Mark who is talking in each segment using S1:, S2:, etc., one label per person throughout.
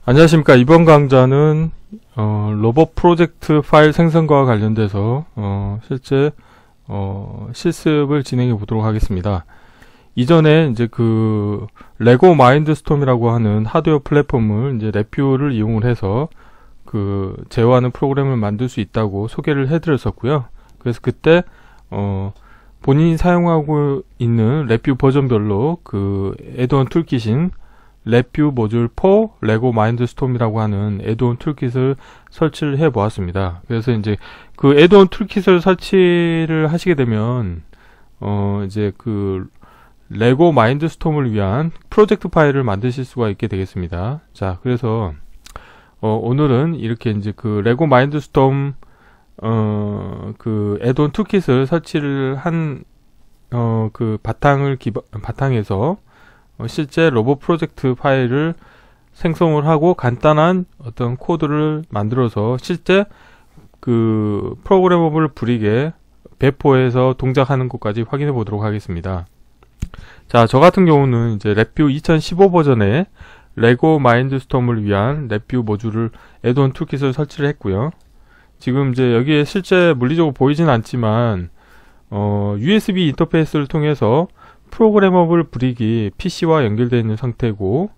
S1: 안녕하십니까. 이번 강좌는 로봇 프로젝트 파일 생성과 관련돼서 실제 실습을 진행해 보도록 하겠습니다. 이전에 이제 그 레고 마인드스톰이라고 하는 하드웨어 플랫폼을 이제 랩뷰를 이용을 해서 그 제어하는 프로그램을 만들 수 있다고 소개를 해드렸었고요. 그래서 그때 본인이 사용하고 있는 랩뷰 버전별로 그 애드온 툴킷인 랩뷰 모듈 4 레고 마인드스톰이라고 하는 애드온 툴킷을 설치를 해 보았습니다. 그래서 이제 그 애드온 툴킷을 설치를 하시게 되면 이제 그 레고 마인드스톰을 위한 프로젝트 파일을 만드실 수가 있게 되겠습니다. 자, 그래서 오늘은 이렇게 이제 그 레고 마인드스톰 그 애드온 툴킷을 설치를 한 그 바탕에서 실제 로봇 프로젝트 파일을 생성을 하고 간단한 어떤 코드를 만들어서 실제 그 프로그래머블 브릭에 배포해서 동작하는 것까지 확인해 보도록 하겠습니다. 자, 저 같은 경우는 이제 랩뷰 2015 버전의 레고 마인드스톰을 위한 랩뷰 모듈을 애드온 툴킷을 설치를 했고요. 지금 이제 여기에 실제 물리적으로 보이진 않지만 USB 인터페이스를 통해서 프로그래머블 브릭이 PC와 연결되어 있는 상태고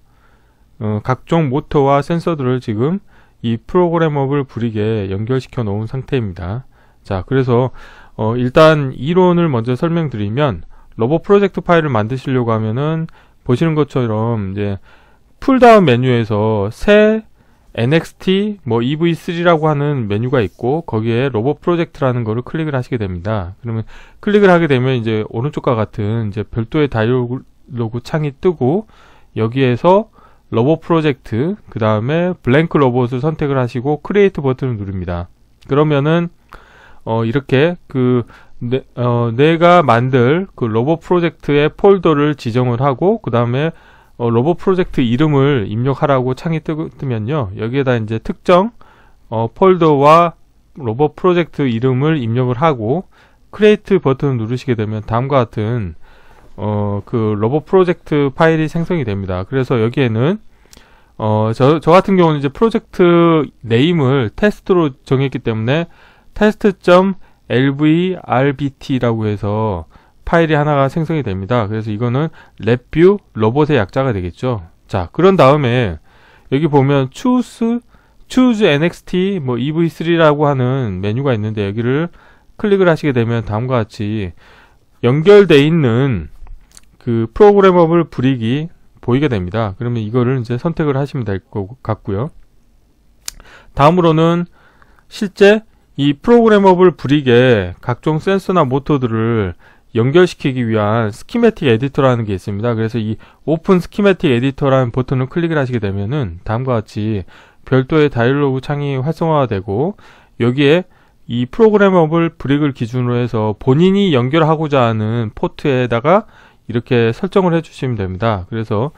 S1: 각종 모터와 센서들을 지금 이 프로그래머블 브릭에 연결시켜 놓은 상태입니다. 자, 그래서 일단 이론을 먼저 설명드리면 로봇 프로젝트 파일을 만드시려고 하면은 보시는 것처럼 이제 풀다운 메뉴에서 새 NXT 뭐 EV3라고 하는 메뉴가 있고 거기에 로봇 프로젝트라는 거를 클릭을 하시게 됩니다. 그러면 클릭을 하게 되면 이제 오른쪽과 같은 이제 별도의 다이얼로그 창이 뜨고 여기에서 로봇 프로젝트 그 다음에 블랭크 로봇을 선택을 하시고 크리에이트 버튼을 누릅니다. 그러면은 이렇게 그 내가 만들 그 로봇 프로젝트의 폴더를 지정을 하고 그 다음에 로봇 프로젝트 이름을 입력하라고 창이 뜨면요, 여기에다 이제 특정 폴더와 로봇 프로젝트 이름을 입력을 하고 크리에이트 버튼을 누르시게 되면 다음과 같은 그 로봇 프로젝트 파일이 생성이 됩니다. 그래서 여기에는 저 같은 경우는 이제 프로젝트 네임을 테스트로 정했기 때문에 test.lvrBt라고 해서 파일이 하나가 생성이 됩니다. 그래서 이거는 랩뷰 로봇의 약자가 되겠죠. 자, 그런 다음에 여기 보면 choose NXT 뭐 EV3라고 하는 메뉴가 있는데 여기를 클릭을 하시게 되면 다음과 같이 연결되어 있는 그 프로그래머블 브릭이 보이게 됩니다. 그러면 이거를 이제 선택을 하시면 될 것 같고요. 다음으로는 실제 이 프로그래머블 브릭에 각종 센서나 모터들을 연결시키기 위한 스키매틱 에디터라는 게 있습니다. 그래서 이 오픈 스키매틱 에디터라는 버튼을 클릭을 하시게 되면은 다음과 같이 별도의 다이얼로그 창이 활성화가 되고 여기에 이 프로그래머블 브릭을 기준으로 해서 본인이 연결하고자 하는 포트에다가 이렇게 설정을 해주시면 됩니다. 그래서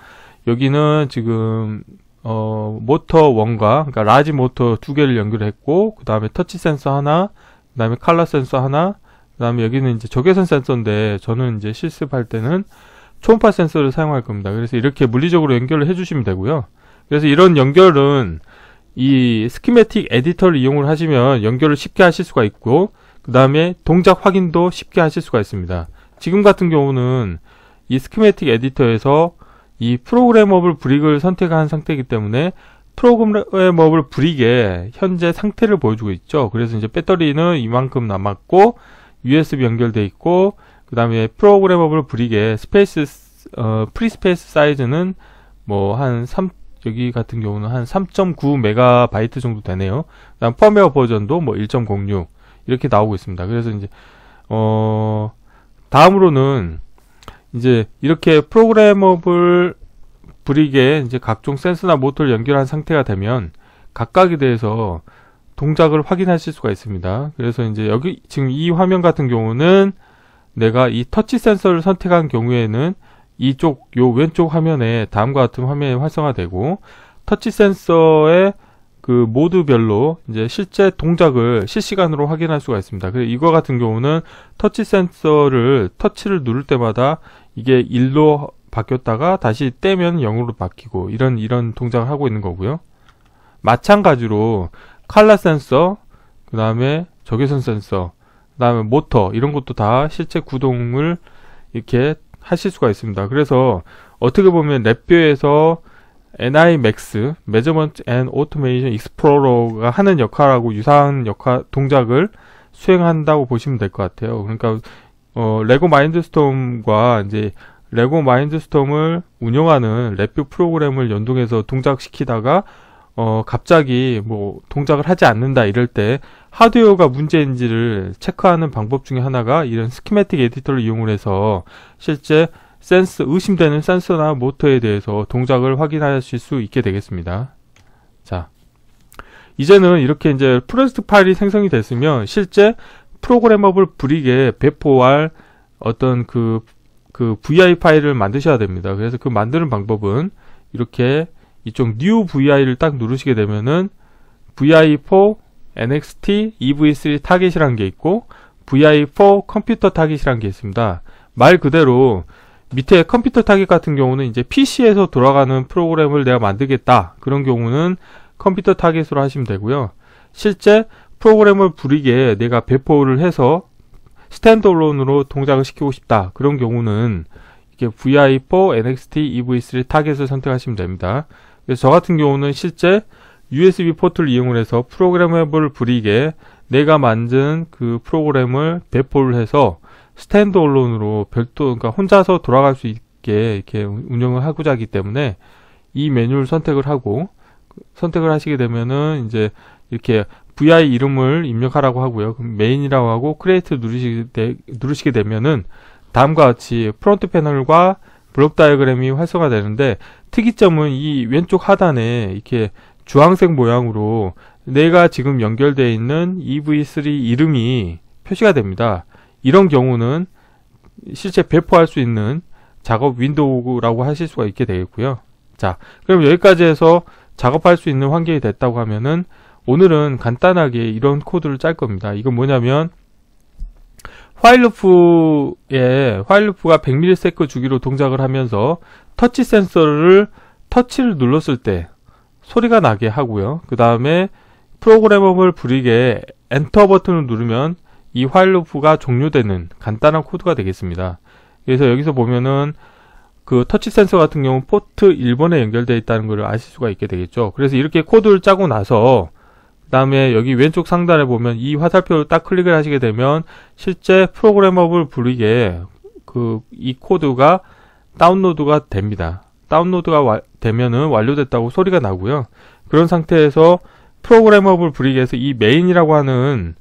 S1: 여기는 지금 모터 1과 그러니까 라지 모터 2개를 연결했고 그 다음에 터치 센서 하나, 그 다음에 칼라 센서 하나, 그 다음에 여기는 이제 적외선 센서인데 저는 이제 실습할 때는 초음파 센서를 사용할 겁니다. 그래서 이렇게 물리적으로 연결을 해주시면 되고요. 그래서 이런 연결은 이 스키매틱 에디터를 이용을 하시면 연결을 쉽게 하실 수가 있고 그 다음에 동작 확인도 쉽게 하실 수가 있습니다. 지금 같은 경우는 이 스키매틱 에디터에서 이 프로그래머블 브릭을 선택한 상태이기 때문에 프로그래머블 브릭의 현재 상태를 보여주고 있죠. 그래서 이제 배터리는 이만큼 남았고 USB 연결돼 있고 그 다음에 프로그래머블 브릭의 프리스페이스 사이즈는 뭐 한 여기 같은 경우는 한 3.9 메가바이트 정도 되네요. 그다음 펌웨어 버전도 뭐 1.06 이렇게 나오고 있습니다. 그래서 이제 다음으로는 이제 이렇게 프로그래머블 브릭에 이제 각종 센서나 모터를 연결한 상태가 되면 각각에 대해서 동작을 확인하실 수가 있습니다. 그래서 이제 여기 지금 이 화면 같은 경우는 내가 이 터치 센서를 선택한 경우에는 이쪽 요 왼쪽 화면에 다음과 같은 화면이 활성화되고 터치 센서의 그 모드별로 이제 실제 동작을 실시간으로 확인할 수가 있습니다. 그래서 이거 같은 경우는 터치 센서를 터치를 누를 때마다 이게 1로 바뀌었다가 다시 떼면 0으로 바뀌고 이런 동작을 하고 있는 거고요. 마찬가지로 칼라 센서, 그 다음에 적외선 센서, 그 다음에 모터 이런 것도 다 실제 구동을 이렇게 하실 수가 있습니다. 그래서 어떻게 보면 랩뷰에서 NI Max, Measurement and Automation Explorer가 하는 역할하고 유사한 동작을 수행한다고 보시면 될 것 같아요. 그러니까 레고 마인드스톰과 이제 레고 마인드스톰을 운영하는 랩뷰 프로그램을 연동해서 동작시키다가 갑자기 뭐 동작을 하지 않는다 이럴 때 하드웨어가 문제인지를 체크하는 방법 중에 하나가 이런 스키매틱 에디터를 이용을 해서 실제 의심되는 센서나 모터에 대해서 동작을 확인하실 수 있게 되겠습니다. 자, 이제는 이렇게 이제 프로젝트 파일이 생성이 됐으면 실제 프로그래머블 브릭에 배포할 어떤 그 VI 파일을 만드셔야 됩니다. 그래서 그 만드는 방법은 이렇게 이쪽 New VI를 딱 누르시게 되면은 VI4 NXT EV3 타겟이라는 게 있고 VI4 컴퓨터 타겟이라는 게 있습니다. 말 그대로 밑에 컴퓨터 타겟 같은 경우는 이제 PC에서 돌아가는 프로그램을 내가 만들겠다. 그런 경우는 컴퓨터 타겟으로 하시면 되고요. 실제 프로그램을 브릭에 내가 배포를 해서 스탠드얼론으로 동작을 시키고 싶다. 그런 경우는 이렇게 VI4 NXT EV3 타겟을 선택하시면 됩니다. 그래서 저 같은 경우는 실제 USB 포트를 이용을 해서 프로그래머블 브릭에 내가 만든 그 프로그램을 배포를 해서 스탠드얼론으로 그러니까 혼자서 돌아갈 수 있게 이렇게 운영을 하고자 하기 때문에 이 메뉴를 선택을 하시게 되면은 이제 이렇게 VI 이름을 입력하라고 하고요. 그럼 메인이라고 하고 크리에이트 누르시게 되면은 다음과 같이 프론트 패널과 블록 다이어그램이 활성화되는데 특이점은 이 왼쪽 하단에 이렇게 주황색 모양으로 내가 지금 연결되어 있는 EV3 이름이 표시가 됩니다. 이런 경우는 실제 배포할 수 있는 작업 윈도우라고 하실 수가 있게 되겠고요. 자, 그럼 여기까지 해서 작업할 수 있는 환경이 됐다고 하면은 오늘은 간단하게 이런 코드를 짤 겁니다. 이건 뭐냐면 화일루프가 100ms 주기로 동작을 하면서 터치 센서를 터치를 눌렀을 때 소리가 나게 하고요. 그 다음에 프로그래머블 브릭에 엔터 버튼을 누르면 이 화일루프가 종료되는 간단한 코드가 되겠습니다. 그래서 여기서 보면은 그 터치 센서 같은 경우 포트 1번에 연결되어 있다는 것을 아실 수가 있게 되겠죠. 그래서 이렇게 코드를 짜고 나서 그 다음에 여기 왼쪽 상단에 보면 이 화살표를 딱 클릭을 하시게 되면 실제 프로그래머블 브릭에 이 코드가 다운로드가 됩니다. 다운로드가 되면은 완료됐다고 소리가 나고요. 그런 상태에서 프로그래머블 브릭에서 이 메인이라고 하는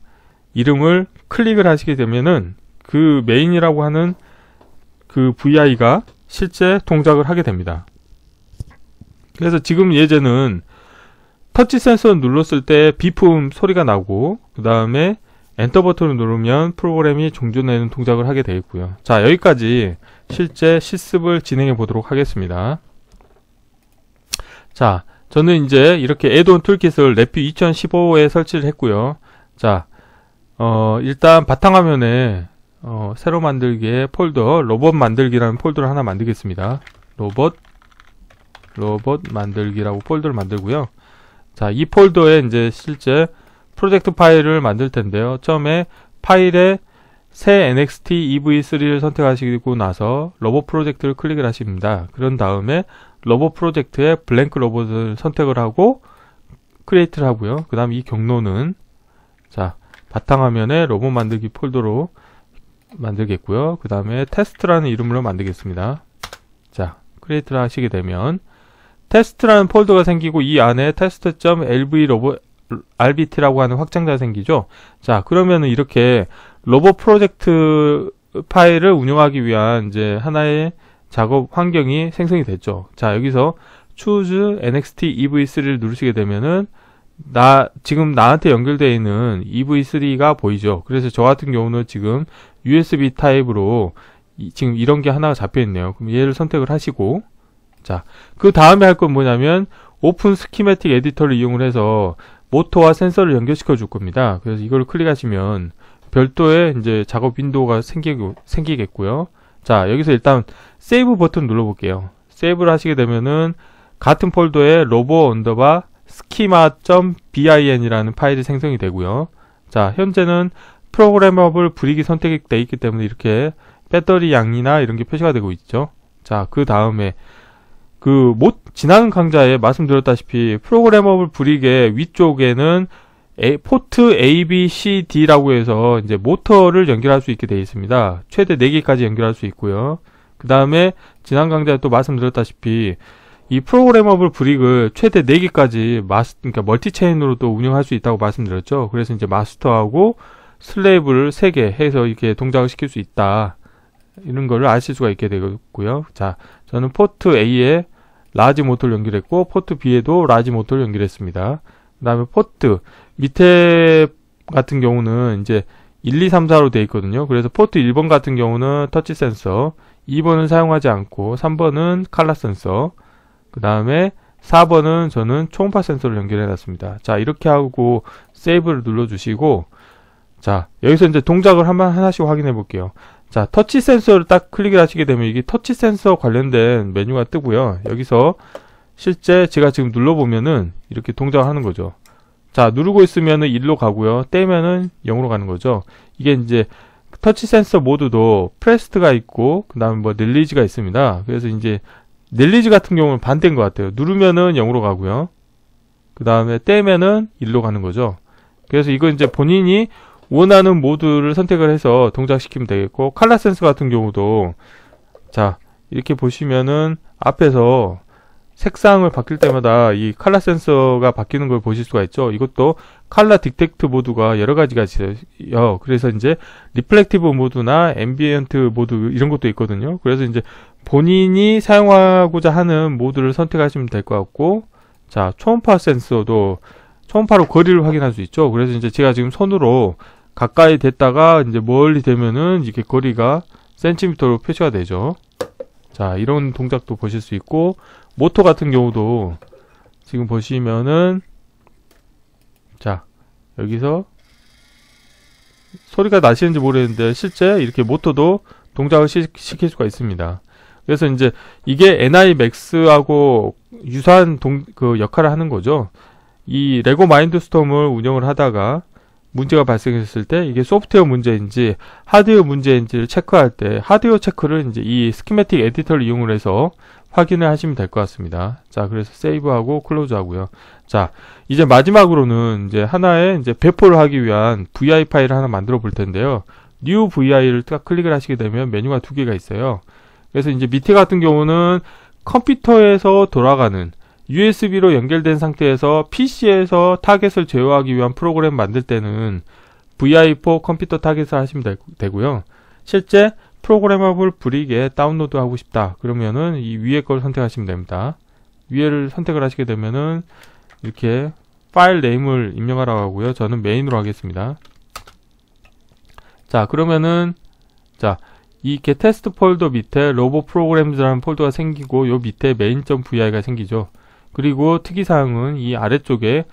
S1: 이름을 클릭을 하시게 되면은 그 메인이라고 하는 그 VI가 실제 동작을 하게 됩니다. 그래서 지금 예제는 터치 센서를 눌렀을 때 비품 소리가 나고 그 다음에 엔터 버튼을 누르면 프로그램이 종료되는 동작을 하게 되겠고요. 자, 여기까지 실제 실습을 진행해 보도록 하겠습니다. 자, 저는 이제 이렇게 애드온 툴킷을 랩뷰 2015에 설치를 했고요. 자, 일단 바탕화면에 새로 만들기의 폴더 로봇 만들기라는 폴더를 하나 만들겠습니다. 로봇 만들기라고 폴더를 만들고요. 자, 이 폴더에 이제 실제 프로젝트 파일을 만들 텐데요. 처음에 파일에 새 NXT EV3를 선택하시고 나서 로봇 프로젝트를 클릭을 하십니다. 그런 다음에 로봇 프로젝트에 블랭크 로봇을 선택을 하고 크리에이트를 하고요. 그 다음 이 경로는 자, 바탕화면에 로봇 만들기 폴더로 만들겠고요. 그 다음에 테스트라는 이름으로 만들겠습니다. 자, 크리에이트를 하시게 되면 테스트라는 폴더가 생기고 이 안에 test.lv-rbt라고 하는 확장자가 생기죠. 자, 그러면은 이렇게 로봇 프로젝트 파일을 운영하기 위한 이제 하나의 작업 환경이 생성이 됐죠. 자, 여기서 choose NXT EV3를 누르시게 되면은 지금 나한테 연결되어 있는 EV3가 보이죠. 그래서 저 같은 경우는 지금 USB 타입으로 지금 이런 게 하나가 잡혀 있네요. 그럼 얘를 선택을 하시고 자, 그 다음에 할 건 뭐냐면 오픈 스키매틱 에디터를 이용을 해서 모터와 센서를 연결시켜 줄 겁니다. 그래서 이걸 클릭하시면 별도의 이제 작업 윈도우가 생기겠고요. 자, 여기서 일단 세이브 버튼 눌러 볼게요. 세이브를 하시게 되면은 같은 폴더에 로봇 언더바 schema.bin이라는 파일이 생성이 되고요. 자, 현재는 프로그래머블 브릭이 선택되어 있기 때문에 이렇게 배터리 양이나 이런 게 표시가 되고 있죠. 자, 그 다음에 지난 강좌에 말씀드렸다시피 프로그래머블 브릭의 위쪽에는 포트 A, B, C, D라고 해서 이제 모터를 연결할 수 있게 되어 있습니다. 최대 4개까지 연결할 수 있고요. 그 다음에 지난 강좌에 또 말씀드렸다시피 이 프로그래머블 브릭을 최대 4개까지 그러니까 멀티체인으로 또 운영할 수 있다고 말씀드렸죠. 그래서 이제 마스터하고 슬레이브를 3개 해서 이렇게 동작을 시킬 수 있다. 이런 거를 아실 수가 있게 되고요. 자, 저는 포트 A에 라지 모터를 연결했고 포트 B에도 라지 모터를 연결했습니다. 그 다음에 포트 밑에 같은 경우는 이제 1, 2, 3, 4로 되어 있거든요. 그래서 포트 1번 같은 경우는 터치 센서, 2번은 사용하지 않고 3번은 칼라 센서, 그 다음에 4번은 저는 초음파 센서를 연결해 놨습니다. 자, 이렇게 하고 세이브를 눌러 주시고, 자, 여기서 이제 동작을 하나씩 확인해 볼게요. 자, 터치 센서를 딱 클릭을 하시게 되면 이게 터치 센서 관련된 메뉴가 뜨고요. 여기서 실제 제가 지금 눌러보면은 이렇게 동작을 하는 거죠. 자, 누르고 있으면은 1로 가고요. 떼면은 0으로 가는 거죠. 이게 이제 터치 센서 모드도 프레스트가 있고, 그 다음에 뭐 릴리즈가 있습니다. 그래서 이제 릴리즈 같은 경우는 반대인 것 같아요. 누르면은 0으로 가고요. 그 다음에 떼면은 1로 가는 거죠. 그래서 이거 이제 본인이 원하는 모드를 선택을 해서 동작시키면 되겠고, 칼라 센서 같은 경우도 자, 이렇게 보시면은 앞에서 색상을 바뀔 때마다 이 칼라 센서가 바뀌는 걸 보실 수가 있죠. 이것도 칼라 디텍트 모드가 여러 가지가 있어요. 그래서 이제 리플렉티브 모드나 앰비언트 모드 이런 것도 있거든요. 그래서 이제 본인이 사용하고자 하는 모드를 선택하시면 될 것 같고, 자, 초음파 센서도 초음파로 거리를 확인할 수 있죠. 그래서 이제 제가 지금 손으로 가까이 됐다가 이제 멀리 되면은 이렇게 거리가 센티미터로 표시가 되죠. 자, 이런 동작도 보실 수 있고, 모터 같은 경우도 지금 보시면은, 자, 여기서 소리가 나시는지 모르겠는데 실제 이렇게 모터도 동작을 시킬 수가 있습니다. 그래서 이제 이게 NIMAX하고 유사한 역할을 하는 거죠. 이 레고 마인드스톰을 운영을 하다가 문제가 발생했을 때 이게 소프트웨어 문제인지 하드웨어 문제인지를 체크할 때 하드웨어 체크를 이제 이 스키매틱 에디터를 이용을 해서 확인을 하시면 될 것 같습니다. 자, 그래서 세이브하고 클로즈 하고요. 자, 이제 마지막으로는 이제 하나의 이제 배포를 하기 위한 VI 파일을 하나 만들어 볼 텐데요. New VI를 딱 클릭을 하시게 되면 메뉴가 2개가 있어요. 그래서 이제 밑에 같은 경우는 컴퓨터에서 돌아가는 USB로 연결된 상태에서 PC에서 타겟을 제어하기 위한 프로그램 만들 때는 VI4 컴퓨터 타겟을 하시면 되고요. 실제 프로그래머블 브릭에 다운로드 하고 싶다 그러면은 이 위에 걸 선택하시면 됩니다. 위에를 선택을 하시게 되면은 이렇게 파일 네임을 입력하라고 하고요. 저는 메인으로 하겠습니다. 자, 그러면은 자, 이 getTest 폴더 밑에 로봇 프로그램즈라는 폴더가 생기고 요 밑에 main.vi가 생기죠. 그리고 특이사항은 이 아래쪽에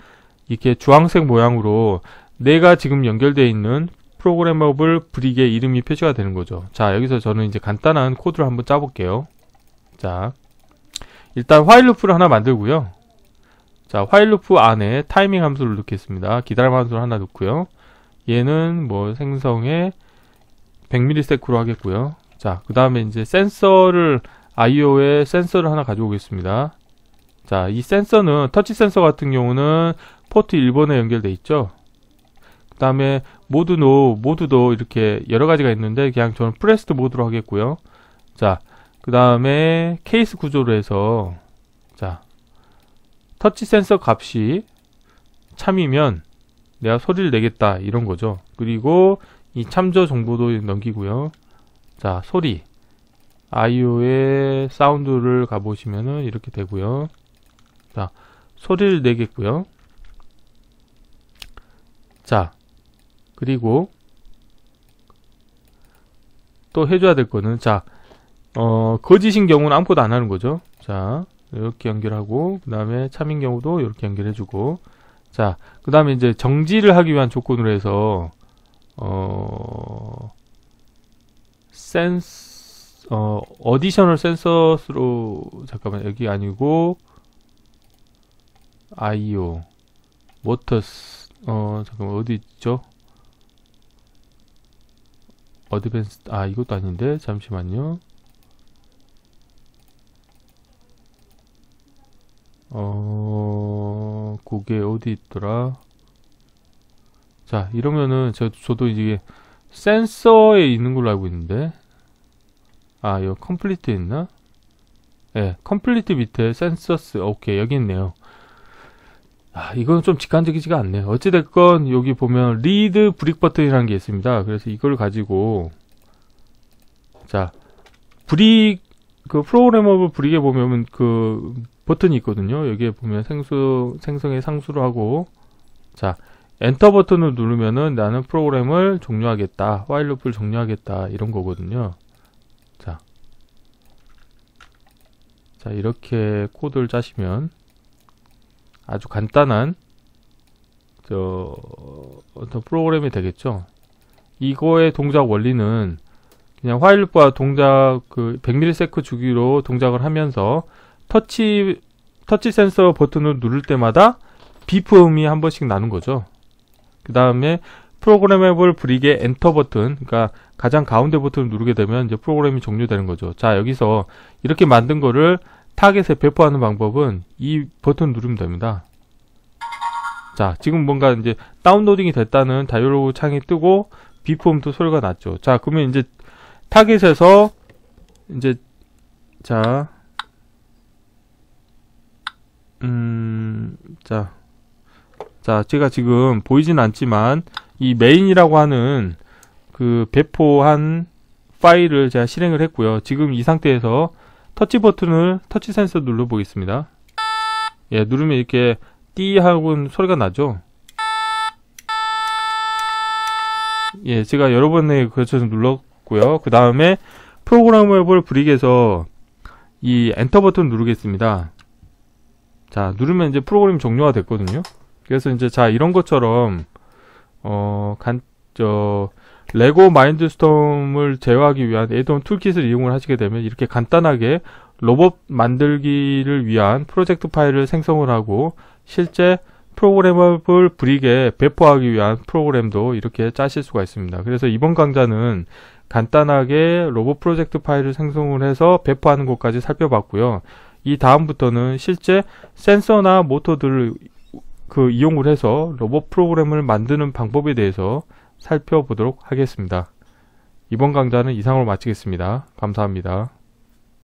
S1: 이렇게 주황색 모양으로 내가 지금 연결되어 있는 프로그래머블 브릭의 이름이 표시가 되는 거죠. 자, 여기서 저는 이제 간단한 코드를 한번 짜볼게요. 자, 일단 화일 루프를 하나 만들고요. 자, 화일 루프 안에 타이밍 함수를 넣겠습니다. 기다림 함수를 하나 넣고요. 얘는 뭐 생성에 100ms로 하겠고요. 자, 그 다음에 이제 센서를 IO에 센서를 하나 가져오겠습니다. 자, 이 센서는 터치 센서 같은 경우는 포트 1번에 연결돼 있죠. 그 다음에 모드도 이렇게 여러 가지가 있는데 그냥 저는 프레스트 모드로 하겠고요. 자, 그 다음에 케이스 구조로 해서 자, 터치 센서 값이 참이면 내가 소리를 내겠다 이런 거죠. 그리고 이 참조 정보도 넘기고요. 자, 소리 IO의 사운드를 가보시면은 이렇게 되고요. 자, 소리를 내겠고요. 자, 그리고 또 해줘야 될 거는 자, 거짓인 경우는 아무것도 안 하는 거죠. 자, 이렇게 연결하고 그 다음에 참인 경우도 이렇게 연결해주고 자, 그 다음에 이제 정지를 하기 위한 조건으로 해서 어디셔널 센서스로 잠깐만 여기 아니고 IO 모터스 잠깐만 어디 있죠? 어드밴스 이것도 아닌데 잠시만요. 그게 어디 있더라? 자, 이러면은 저도 이게 센서에 있는 걸로 알고 있는데, 이거 컴플리트에 있나? 네, 컴플리트 밑에 센서스. 오케이, 여기 있네요. 이건 좀 직관적이지가 않네요. 어찌됐건 여기 보면 리드 브릭 버튼이라는 게 있습니다. 그래서 이걸 가지고 자, 브릭 그 프로그래머블 브릭에 보면 그 버튼이 있거든요. 여기에 보면 생성의 상수로 하고, 자, 엔터 버튼을 누르면은 나는 프로그램을 종료하겠다, while loop을 종료하겠다, 이런 거거든요. 자, 이렇게 코드를 짜시면 아주 간단한 어떤 프로그램이 되겠죠. 이거의 동작 원리는 그냥 while loop과 동작 100ms 주기로 동작을 하면서 터치 센서 버튼을 누를 때마다 비프음이 한 번씩 나는 거죠. 그 다음에 프로그래머블 브릭의 엔터 버튼, 그러니까 가장 가운데 버튼을 누르게 되면 이제 프로그램이 종료되는 거죠. 자, 여기서 이렇게 만든 거를 타겟에 배포하는 방법은 이 버튼 누르면 됩니다. 자, 지금 뭔가 이제 다운로딩이 됐다는 다이얼로그 창이 뜨고 비프음도 소리가 났죠. 자, 그러면 이제 타겟에서 이제 자, 제가 지금 보이진 않지만 이 메인이라고 하는 그 배포한 파일을 제가 실행을 했고요. 지금 이 상태에서 터치 센서 눌러 보겠습니다. 예, 누르면 이렇게 띠 하고 소리가 나죠. 예, 제가 여러 번에 걸쳐서 눌렀고요. 그 다음에 프로그래머블 브릭에서 이 엔터 버튼 누르겠습니다. 자, 누르면 이제 프로그램이 종료가 됐거든요. 그래서 이제 이런 것처럼 레고 마인드스톰을 제어하기 위한 애드온 툴킷을 이용을 하시게 되면 이렇게 간단하게 로봇 만들기를 위한 프로젝트 파일을 생성을 하고 실제 프로그래머블 브릭에 배포하기 위한 프로그램도 이렇게 짜실 수가 있습니다. 그래서 이번 강좌는 간단하게 로봇 프로젝트 파일을 생성을 해서 배포하는 것까지 살펴봤고요. 이 다음부터는 실제 센서나 모터들을 이용을 해서 로봇 프로그램을 만드는 방법에 대해서 살펴보도록 하겠습니다. 이번 강좌는 이상으로 마치겠습니다. 감사합니다.